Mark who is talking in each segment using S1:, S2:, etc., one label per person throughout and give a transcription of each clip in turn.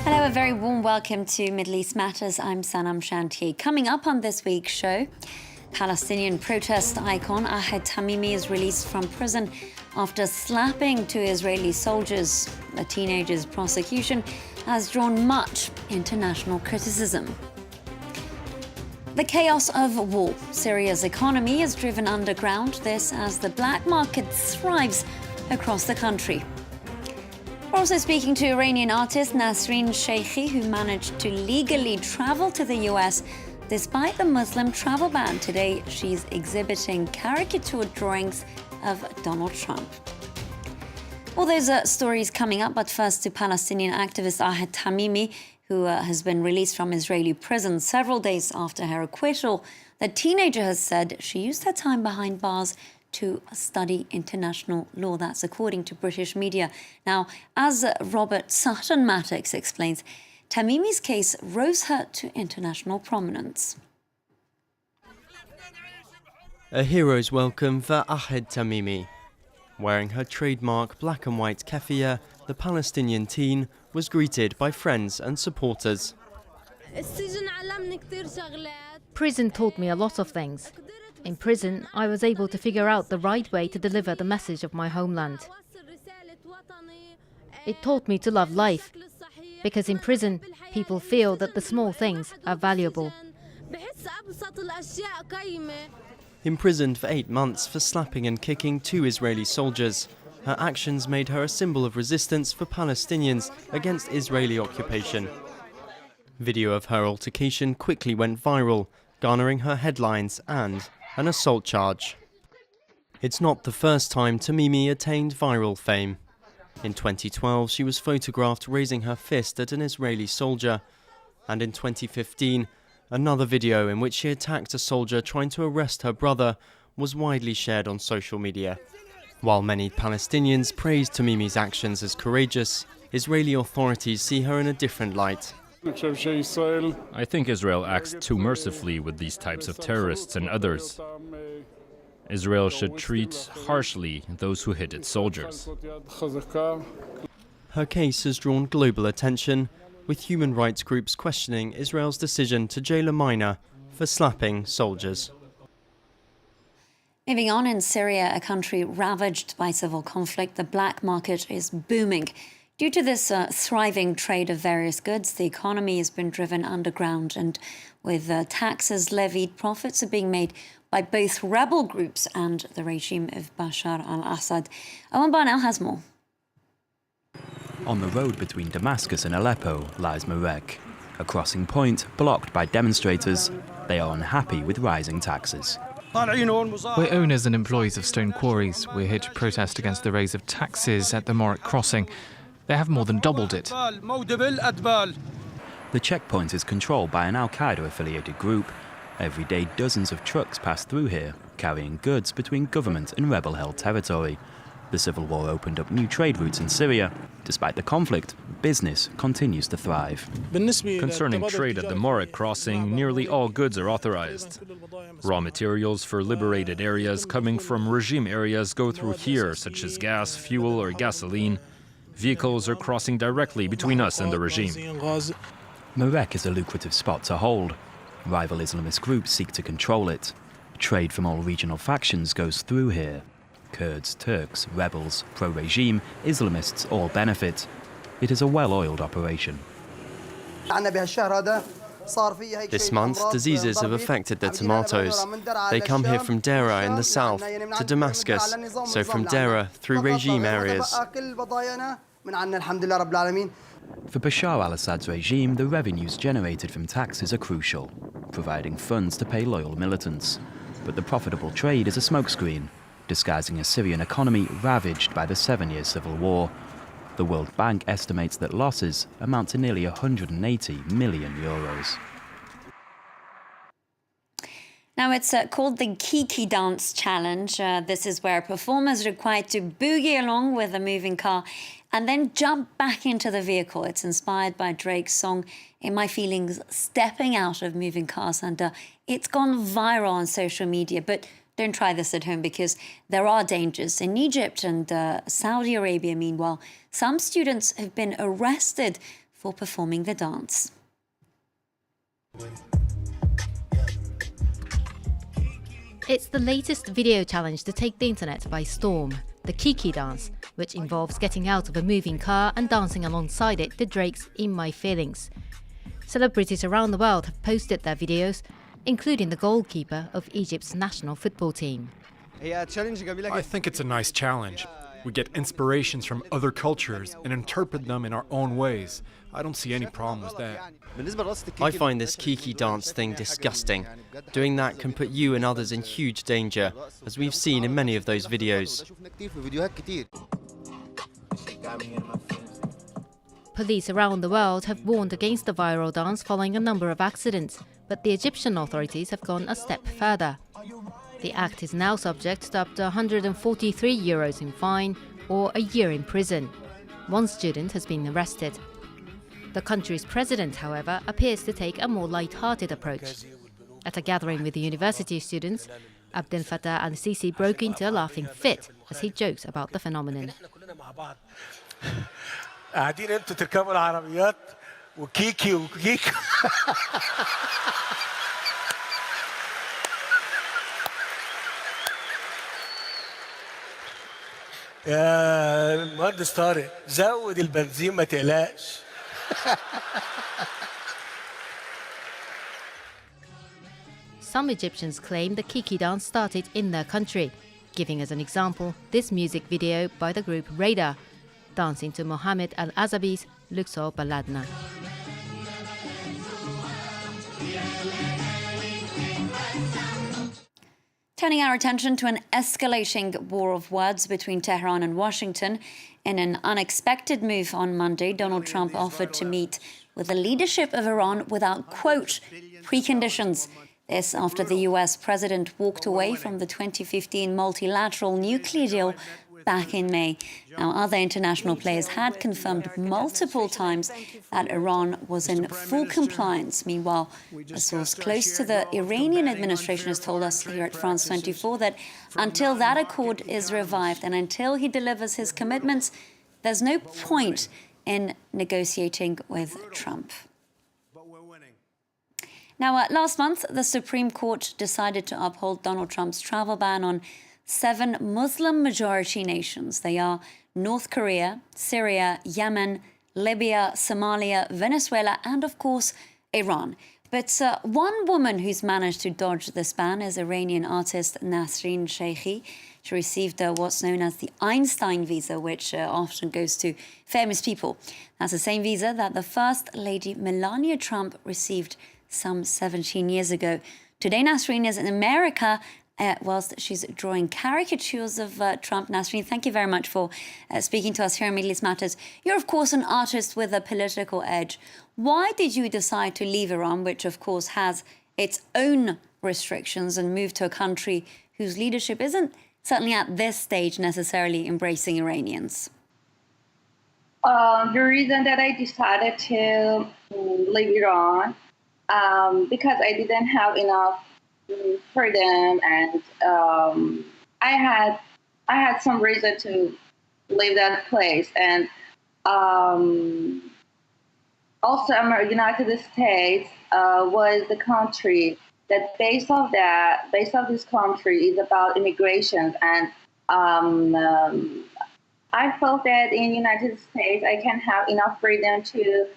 S1: Hello, a very warm welcome to Middle East Matters. I'm Sanam Shantier. Coming up on this week's show, Palestinian protest icon Ahed Tamimi is released from prison after slapping two Israeli soldiers. The teenager's prosecution has drawn much international criticism. The chaos of war. Syria's economy is driven underground, this as the black market thrives across the country. We're also speaking to Iranian artist Nasrin Sheykhi, who managed to legally travel to the US despite the Muslim travel ban. Today, she's exhibiting caricature drawings of Donald Trump. All those stories coming up, but first to Palestinian activist Ahed Tamimi, who has been released from Israeli prison several days after her acquittal. The teenager has said she used her time behind bars to study international law. That's according to British media. Now, as Robert Sutton Maddox explains, Tamimi's case rose her to international prominence.
S2: A hero's welcome for Ahed Tamimi. Wearing her trademark black and white keffiyeh, the Palestinian teen was greeted by friends and supporters.
S3: Prison taught me a lot of things. In prison, I was able to figure out the right way to deliver the message of my homeland. It taught me to love life, because in prison, people feel that the small things are valuable.
S2: Imprisoned for 8 months for slapping and kicking two Israeli soldiers, her actions made her a symbol of resistance for Palestinians against Israeli occupation. Video of her altercation quickly went viral, garnering her headlines and an assault charge. It's not the first time Tamimi attained viral fame. In 2012, she was photographed raising her fist at an Israeli soldier, and in 2015, another video in which she attacked a soldier trying to arrest her brother was widely shared on social media. While many Palestinians praised Tamimi's actions as courageous, Israeli authorities see her in a different light.
S4: I think Israel acts too mercifully with these types of terrorists and others. Israel should treat harshly those who hit its soldiers.
S2: Her case has drawn global attention, with human rights groups questioning Israel's decision to jail a minor for slapping soldiers.
S1: Moving on, in Syria, a country ravaged by civil conflict, the black market is booming. Due to this thriving trade of various goods, the economy has been driven underground, and with taxes levied, profits are being made by both rebel groups and the regime of Bashar al-Assad. Owen Barnell has more.
S5: On the road between Damascus and Aleppo lies Marek, a crossing point blocked by demonstrators. They are unhappy with rising taxes.
S6: We're owners and employees of stone quarries. We're here to protest against the raise of taxes at the Marek crossing. They have more than doubled it.
S5: The checkpoint is controlled by an al-Qaeda-affiliated group. Every day, dozens of trucks pass through here, carrying goods between government and rebel-held territory. The civil war opened up new trade routes in Syria. Despite the conflict, business continues to thrive.
S4: Concerning trade at the Marek crossing, nearly all goods are authorized. Raw materials for liberated areas coming from regime areas go through here, such as gas, fuel, or gasoline. Vehicles are crossing directly between us and the regime.
S5: Marek is a lucrative spot to hold. Rival Islamist groups seek to control it. Trade from all regional factions goes through here. Kurds, Turks, rebels, pro-regime, Islamists all benefit. It is a well-oiled operation.
S2: This month, diseases have affected the tomatoes. They come here from Dera in the south to Damascus, so from Dera through regime areas.
S5: For Bashar al-Assad's regime, the revenues generated from taxes are crucial, providing funds to pay loyal militants. But the profitable trade is a smokescreen, disguising a Syrian economy ravaged by the 7-year civil war. The World Bank estimates that losses amount to nearly 180 million euros.
S1: Now, it's called the Kiki dance challenge. This is where performers are required to boogie along with a moving car and then jump back into the vehicle. It's inspired by Drake's song, In My Feelings, stepping out of moving cars. And it's gone viral on social media. But don't try this at home because there are dangers. In Egypt and Saudi Arabia, meanwhile, some students have been arrested for performing the dance.
S3: It's the latest video challenge to take the internet by storm, the Kiki dance, which involves getting out of a moving car and dancing alongside it to Drake's In My Feelings. Celebrities around the world have posted their videos, including the goalkeeper of Egypt's national football team.
S7: I think it's a nice challenge. We get inspirations from other cultures and interpret them in our own ways. I don't see any problem with that.
S2: I find this Kiki dance thing disgusting. Doing that can put you and others in huge danger, as we've seen in many of those videos.
S3: Police around the world have warned against the viral dance following a number of accidents, but the Egyptian authorities have gone a step further. The act is now subject to up to €143 in fine or a year in prison. One student has been arrested. The country's president, however, appears to take a more light-hearted approach. At a gathering with the university students, Abdel Fattah al-Sisi broke into a laughing fit as he jokes about the phenomenon.
S8: قاعدين انتوا تركبوا العربيات وكيكي وكيكي يا المهندس طارق زود البنزين ما تقلقش.
S3: Some Egyptians claim the Kiki dance started in their country, giving as an example this music video by the group Radar, dancing to Mohammed Al-Azabi's Luxor Baladna.
S1: Turning our attention to an escalating war of words between Tehran and Washington. In an unexpected move on Monday, Donald Trump offered to meet with the leadership of Iran without, quote, preconditions. This after the US president walked away from the 2015 multilateral nuclear deal back in May. Now, other international players had confirmed multiple times that Iran was in full compliance. Meanwhile, a source close to the Iranian administration has told us here at France 24 that until that accord is revived and until he delivers his commitments, there's no point in negotiating with Trump. Now, last month, the Supreme Court decided to uphold Donald Trump's travel ban on 7 Muslim-majority nations. They are North Korea, Syria, Yemen, Libya, Somalia, Venezuela, and, of course, Iran. But one woman who's managed to dodge this ban is Iranian artist Nasrin Sheykhi. She received what's known as the Einstein visa, which often goes to famous people. That's the same visa that the First Lady Melania Trump received some 17 years ago. Today, Nasrin is in America whilst she's drawing caricatures of Trump. Nasrin, thank you very much for speaking to us here on Middle East Matters. You're, of course, an artist with a political edge. Why did you decide to leave Iran, which, of course, has its own restrictions, and move to a country whose leadership isn't, certainly at this stage, necessarily embracing Iranians?
S9: The reason that I decided to leave Iran because I didn't have enough freedom, and I had some reason to leave that place, and also United States was the country that base of this country is about immigration, and I felt that in United States I can have enough freedom to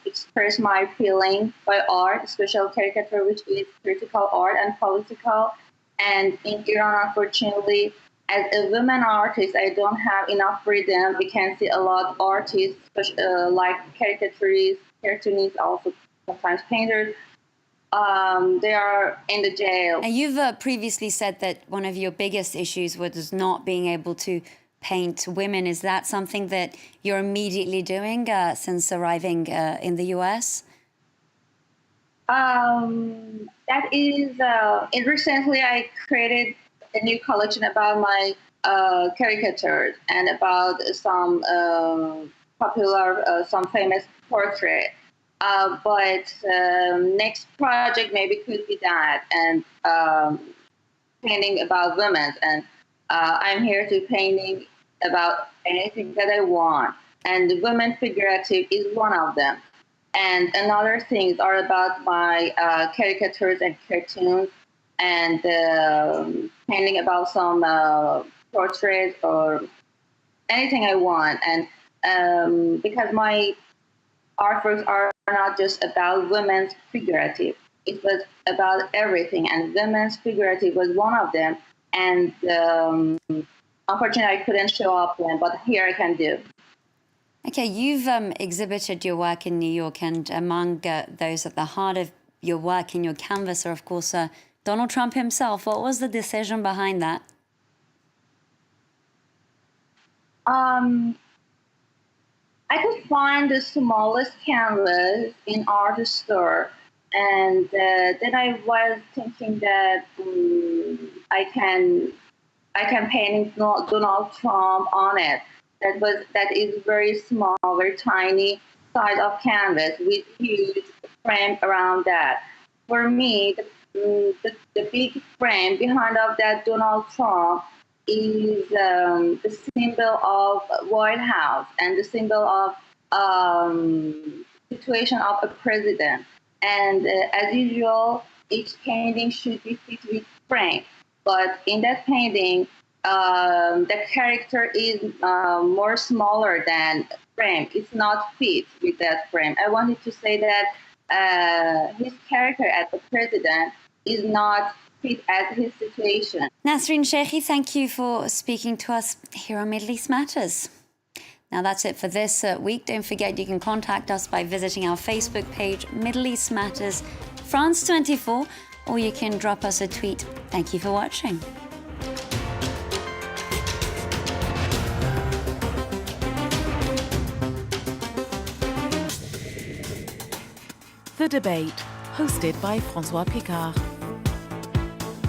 S9: express my feeling by art, especially caricature, which is critical art and political. And in Iran, unfortunately, as a woman artist, I don't have enough freedom. We can see a lot of artists, like caricaturists, cartoonists, also sometimes painters. They are in the jail.
S1: And you've previously said that one of your biggest issues was not being able to paint women. Is that something that you're immediately doing since arriving in the US?
S9: That is, recently I created a new collection about my caricatures and about some popular, some famous portrait. But next project maybe could be that, and painting about women. And I'm here to painting about anything that I want. and the women figurative is one of them. And another things are about my caricatures and cartoons, and painting about some portraits or anything I want. And because my artworks are not just about women's figurative, it was about everything, and women's figurative was one of them. And unfortunately, I couldn't show up then, but here I can do.
S1: Okay, you've exhibited your work in New York, and among those at the heart of your work in your canvas are, of course, Donald Trump himself. What was the decision behind that?
S9: I could find the smallest canvas in art store, and then I was thinking that I can paint Donald Trump on it. That is very small, very tiny size of canvas with huge frame around that. For me, the big frame behind of that Donald Trump is the symbol of White House and the symbol of situation of a president. And as usual, each painting should be fit with frame. But in that painting, the character is more smaller than frame. It's not fit with that frame. I wanted to say that his character as the president is not fit at his situation.
S1: Nasrin Sheykhi, thank you for speaking to us here on Middle East Matters. Now that's it for this week. Don't forget you can contact us by visiting our Facebook page, Middle East Matters France 24, or you can drop us a tweet. Thank you for watching.
S10: The Debate, hosted by François Picard.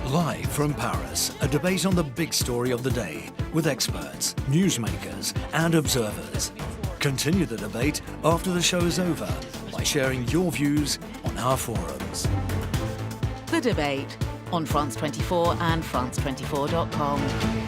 S11: Live from Paris, a debate on the big story of the day with experts, newsmakers and observers. Continue the debate after the show is over by sharing your views on our forums.
S10: The Debate on France 24 and France24.com.